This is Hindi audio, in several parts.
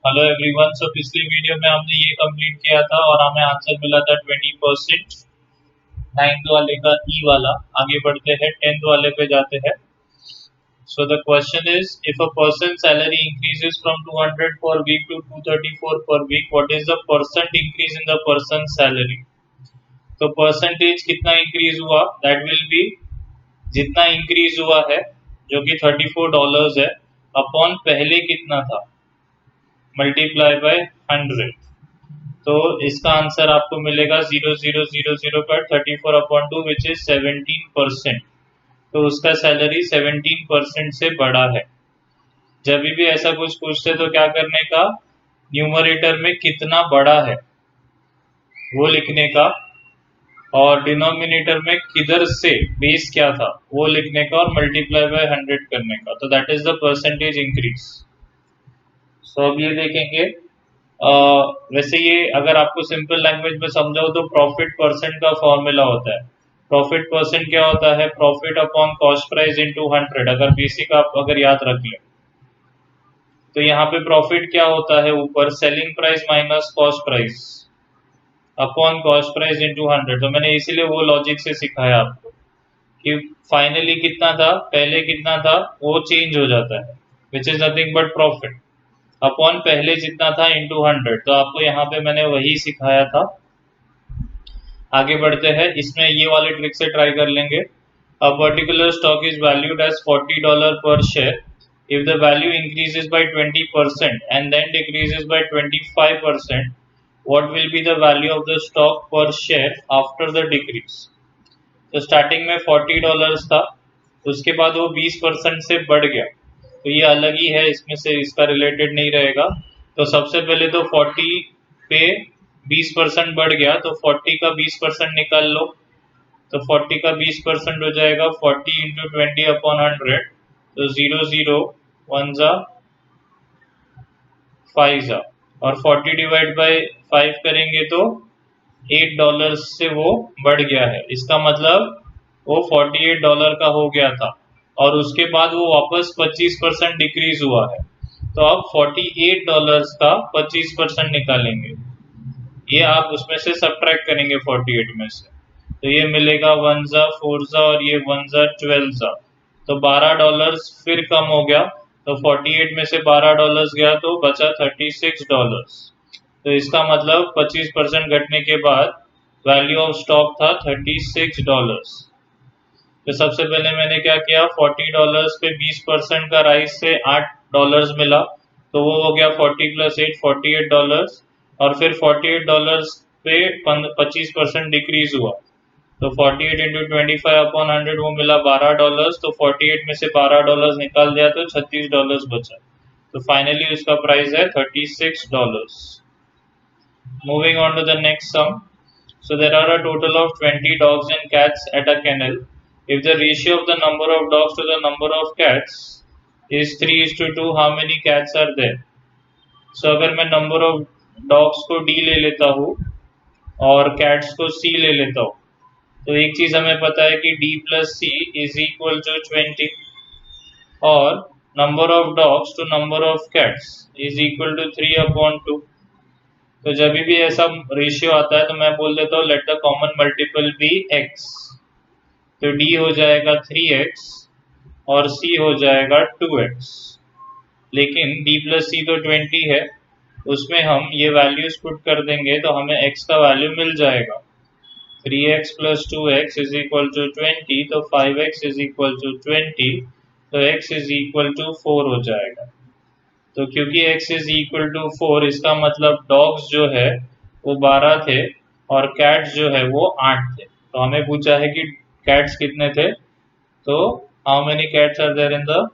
Hello everyone. सो पिछली वीडियो में हमने ये कंप्लीट किया था और हमें आंसर मिला था 20%। नाइन्थ वाले का ई वाला। आगे बढ़ते हैं, 10th वाले पे जाते हैं। So the question is, if a person salary increases from 200 per week to 234 per week, what is the percent increase in the person salary. तो परसेंटेज कितना इंक्रीज हुआ, दैट विल बी जितना इंक्रीज हुआ है जो कि $34 है, अपॉन पहले कितना था, मल्टीप्लाई बाय 100। तो इसका आंसर आपको मिलेगा 0000 पर 34/2 विच इज 17%। तो उसका सैलरी 17% से बड़ा है। जब भी ऐसा कुछ पूछते तो क्या करने का, न्यूमरेटर में कितना बड़ा है वो लिखने का, और डिनोमिनेटर में किधर से बेस क्या था वो लिखने का, और मल्टीप्लाई बाय 100 करने का। तो that is the percentage increase. So अब ये देखेंगे। वैसे ये अगर आपको सिंपल लैंग्वेज में समझाओ तो प्रॉफिट परसेंट का फॉर्मूला होता है। प्रॉफिट परसेंट क्या होता है, profit upon cost price into 100। अगर बेसिक आप अगर याद रख ले तो यहाँ पे प्रॉफिट क्या होता है, ऊपर selling price minus cost price upon cost price into 100। तो मैंने इसीलिए वो लॉजिक से सिखाया आपको कि फाइनली कितना था, पहले कितना था वो चेंज हो जाता है, which is nothing but profit upon पहले जितना था इनटू 100। तो आपको यहाँ पे मैंने वही सिखाया था। आगे बढ़ते हैं, इसमें ये वाले ट्रिक से ट्राई कर लेंगे। A particular stock is valued as $40 per share. If the value increases by 20% and then decreases by 25%, what will be the value of the stock per share after the decrease. तो स्टार्टिंग में $40 था, उसके बाद वो 20% से बढ़ गया। तो ये अलग ही है, इसमें से इसका रिलेटेड नहीं रहेगा। तो सबसे पहले तो 40 पे 20% बढ़ गया, तो 40 का 20% निकाल लो। तो 40 का 20% हो जाएगा 40 इंटू 20/100। तो 0 0 1 5 जा, और 40 डिवाइड बाय 5 करेंगे तो $8 से वो बढ़ गया है। इसका मतलब वो $48 का हो गया था, और उसके बाद वो वापस 25% डिक्रीज हुआ है। तो अब $48 का 25% निकालेंगे। ये आप उसमें से सब्ट्रैक्ट करेंगे 48 में से, तो ये मिलेगा 1 जा 4 जा, और ये 1 जा 12 जा। तो $12 फिर कम हो गया। तो 48 में से $12 गया तो बचा $36। तो इसका मतलब 25% घटने के बाद वैल्यू ऑफ स्टॉक था $36। तो सबसे पहले मैंने क्या किया, $40 पे 20% का राइस से $8 मिला। तो वो हो गया 40 प्लस 8 $48। और फिर $48 पे 25% डिक्रीज हुआ। तो 48 इंटू 25/100 वो मिला $12। तो 48 में से $12 निकाल दिया तो $36 बचा। तो फाइनली उसका प्राइस है $36। Moving on to the next sum. So there are a total of 20 dogs and cats at a kennel. If the ratio of the number of dogs to the number of cats is 3:2, how many cats are there? So अगर मैं number of dogs को D ले लेता हूँ और cats को C ले लेता हूँ, तो एक चीज हमें पता है कि D plus C is equal to 20, और number of dogs to number of cats is equal to 3/2। तो जब भी ऐसा रेशियो आता है तो मैं बोल देता हूँ let the common multiple be x। तो d हो जाएगा 3x और c हो जाएगा 2x। लेकिन d प्लस सी तो 20 है, उसमें हम ये वैल्यूज पुट कर देंगे तो हमें x का वैल्यू मिल जाएगा। 3x plus 2x is equal to 20। तो 5x इज इक्वल टू 20। तो x इज इक्वल टू 4 हो जाएगा। तो क्योंकि x इज इक्वल टू 4, इसका मतलब डॉग्स जो है वो 12 थे और कैट्स जो है वो 8 थे। तो हमें पूछा है कि कैट्स कितने थे। तो how many cats are there in the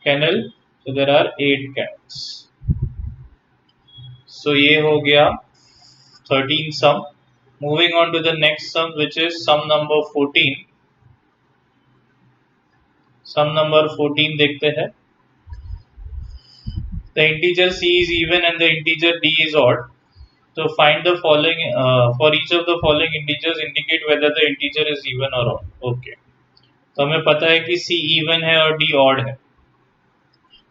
canal. So there are 8 cats. So ये हो गया 13 sum. Moving on to the next sum which is sum number 14। Sum number 14 देखते हैं। The integer c is even and the integer d is odd. So find the following for each of the following integers indicate whether the integer is even or odd. Okay. तो हमें पता है कि c even है और d odd है।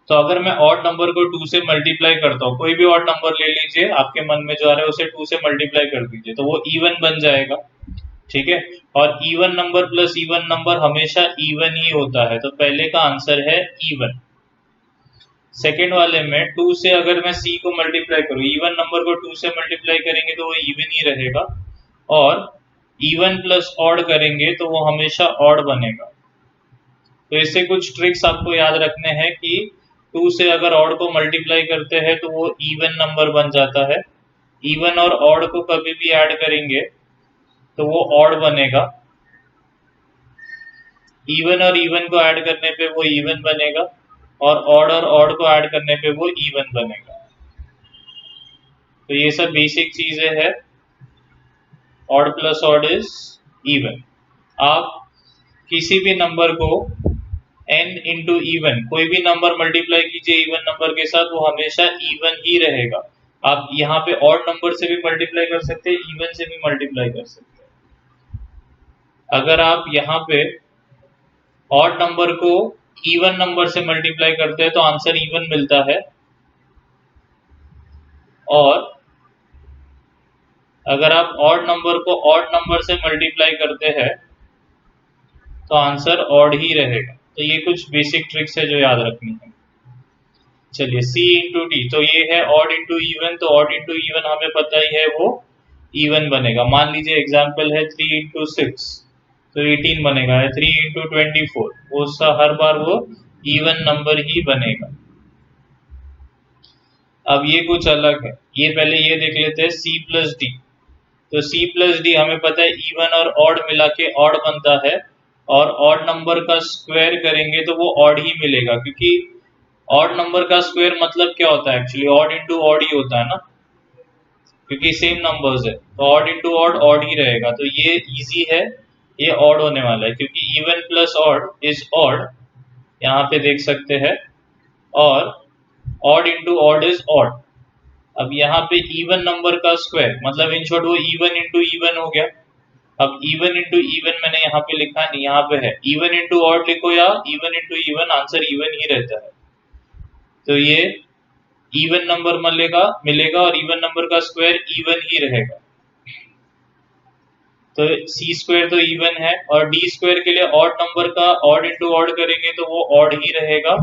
तो अगर मैं ऑड नंबर को 2 से मल्टीप्लाई करता हूँ, कोई भी ऑड नंबर ले लीजिए, आपके मन में जो आ रहा है उसे 2 से मल्टीप्लाई कर दीजिए, तो वो इवन बन जाएगा। ठीक है, और even number plus even number हमेशा इवन ही होता है, तो पहले का आंसर है इवन। सेकेंड वाले में 2 से अगर मैं सी को मल्टीप्लाई करूँ, इवन नंबर को 2 से मल्टीप्लाई करेंगे तो वो इवन ही रहेगा, और इवन प्लस ऑड करेंगे तो वो हमेशा ऑड बनेगा। तो इससे कुछ ट्रिक्स आपको याद रखने हैं कि 2 से अगर ऑड को मल्टीप्लाई करते हैं तो वो इवन नंबर बन जाता है, इवन और ऑड को कभी भी ऐड करेंगे तो वो ऑड बनेगा, इवन और इवन को ऐड करने पे वो इवन बनेगा, और ऑड को ऐड करने पे वो इवन बनेगा। तो ये सब बेसिक चीजें हैं, odd plus odd is even. आप किसी भी नंबर को n इंटू इवन, कोई भी नंबर मल्टीप्लाई कीजिए इवन नंबर के साथ, वो हमेशा इवन ही रहेगा। आप यहाँ पे ऑड नंबर से भी मल्टीप्लाई कर सकते हैं, इवन से भी मल्टीप्लाई कर सकते हैं। अगर आप यहाँ पे ऑड नंबर को इवन नंबर से मल्टीप्लाई करते हैं तो आंसर इवन मिलता है, और अगर आप ऑड नंबर को ऑड नंबर से मल्टीप्लाई करते हैं तो आंसर ऑड ही रहेगा। तो ये कुछ बेसिक ट्रिक्स है जो याद रखनी है। चलिए, C इंटू डी, तो ये है ऑड इंटू इवन, तो ऑड इंटू इवन हमें पता ही है वो इवन बनेगा। मान लीजिए एग्जाम्पल है 3 इंटू 6, तो 18 बनेगा, 3 इंटू 24, वो हर बार वो इवन नंबर ही बनेगा। अब ये कुछ अलग है, ये पहले ये देख लेते हैं C प्लस डी। तो C प्लस डी हमें पता है इवन और ऑड मिला के ऑड बनता है, और ऑड नंबर का स्क्वायर करेंगे तो वो ऑड ही मिलेगा, क्योंकि ऑड नंबर का स्क्वायर मतलब क्या होता है, एक्चुअली ऑड इंटू ऑड ही होता है ना, क्योंकि सेम नंबर्स है, तो ऑड इंटू ऑड ऑड ही रहेगा। तो ये इजी है, ये ऑड होने वाला है, क्योंकि even plus odd is odd, यहाँ पे देख सकते हैं, और odd into odd is odd. अब यहाँ पे इवन नंबर का स्क्वायर मतलब इन शॉर्ट वो इवन इंटू इवन हो गया। अब इवन इंटू इवन मैंने यहाँ पे लिखा नहीं, यहाँ पे है इवन इंटू ऑड लिखो या even into even, answer even he रहता है। तो ये इवन नंबर मिलेगा और इवन नंबर का स्क्वायर इवन ही रहेगा। तो सी स्क्वायर तो इवन है, और डी स्क्वायर के लिए ऑड नंबर का ऑड इंटू ऑड करेंगे तो वो ऑड ही रहेगा,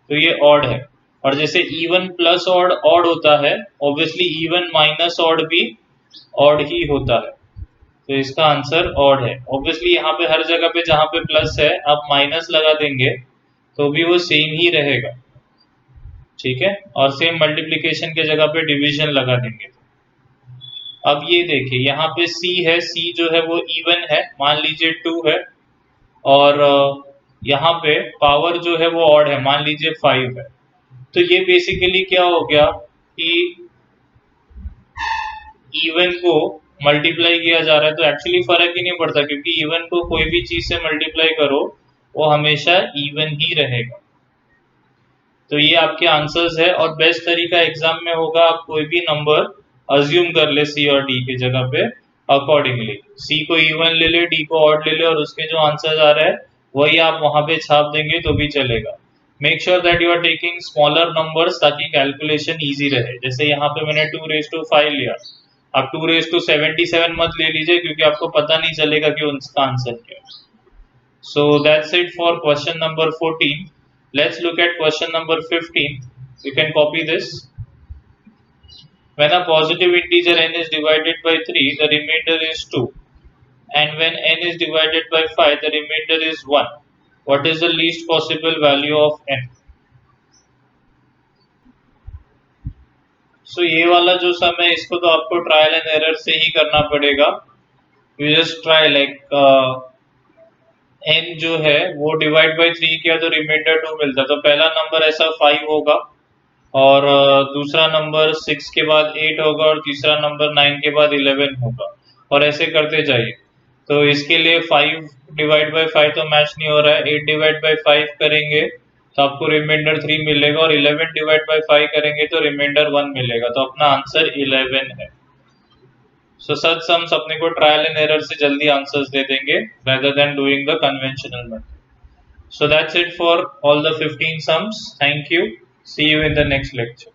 तो ये ऑड है। और जैसे इवन प्लस ऑड ऑड होता है, ऑब्वियसली इवन माइनस ऑड भी ऑड ही होता है, तो इसका आंसर ऑड है। ऑब्वियसली यहाँ पे हर जगह पे जहाँ पे प्लस है आप माइनस लगा देंगे तो भी वो सेम ही रहेगा, ठीक है, और सेम मल्टीप्लिकेशन के जगह पे डिवीजन लगा देंगे। अब ये देखिए यहाँ पे C है, C जो है वो इवन है, मान लीजिए 2 है, और यहाँ पे पावर जो है वो ऑड है, मान लीजिए 5 है। तो ये बेसिकली क्या हो गया कि इवन को मल्टीप्लाई किया जा रहा है, तो एक्चुअली फर्क ही नहीं पड़ता, क्योंकि इवन को कोई भी चीज से मल्टीप्लाई करो वो हमेशा इवन ही रहेगा। तो ये आपके आंसर्स है, और बेस्ट तरीका एग्जाम में होगा आप कोई भी नंबर अज्यूम कर ले सी और डी की जगह पे, अकॉर्डिंगली सी को इवन ले ले, डी को ऑड ले ले, और उसके जो आंसर्स आ रहे हैं वही आप वहां पे छाप देंगे तो भी चलेगा। Make sure that you are taking smaller numbers ताकि कैलकुलेशन इजी रहे। जैसे यहाँ पे मैंने 2⁵ लिया, आप 2�77 मत ले लीजिए, क्योंकि आपको पता नहीं चलेगा कि उसका आंसर क्या है। So that's it for question number 14. Let's look at question number 15. You can copy this. When a positive integer n is divided by 3, the remainder is 2. And when n is divided by 5, the remainder is 1. What is the least possible value of n? So ये वाला जो सम है इसको तो आपको ट्रायल एंड एरर से ही करना पड़ेगा। You just try like n जो है वो डिवाइड बाई 3 किया तो रिमाइंडर 2 मिलता है, तो पहला नंबर ऐसा 5 होगा, और दूसरा नंबर 6 के बाद 8 होगा, और तीसरा नंबर 9 के बाद 11 होगा, और ऐसे करते जाइए। तो इसके लिए 5 डिवाइड बाई 5 तो मैच नहीं हो रहा है, 8 डिवाइड बाई 5 करेंगे तो आपको रिमाइंडर 3 मिलेगा, और 11 डिवाइड बाई 5 करेंगे तो रिमाइंडर 1 मिलेगा, तो अपना आंसर 11 है। सो सच सम्स अपने को ट्रायल एंड एरर से जल्दी आंसर्स दे देंगे rather than doing the conventional method. So that's it for all the 15 sums. Thank you. See you in the next lecture.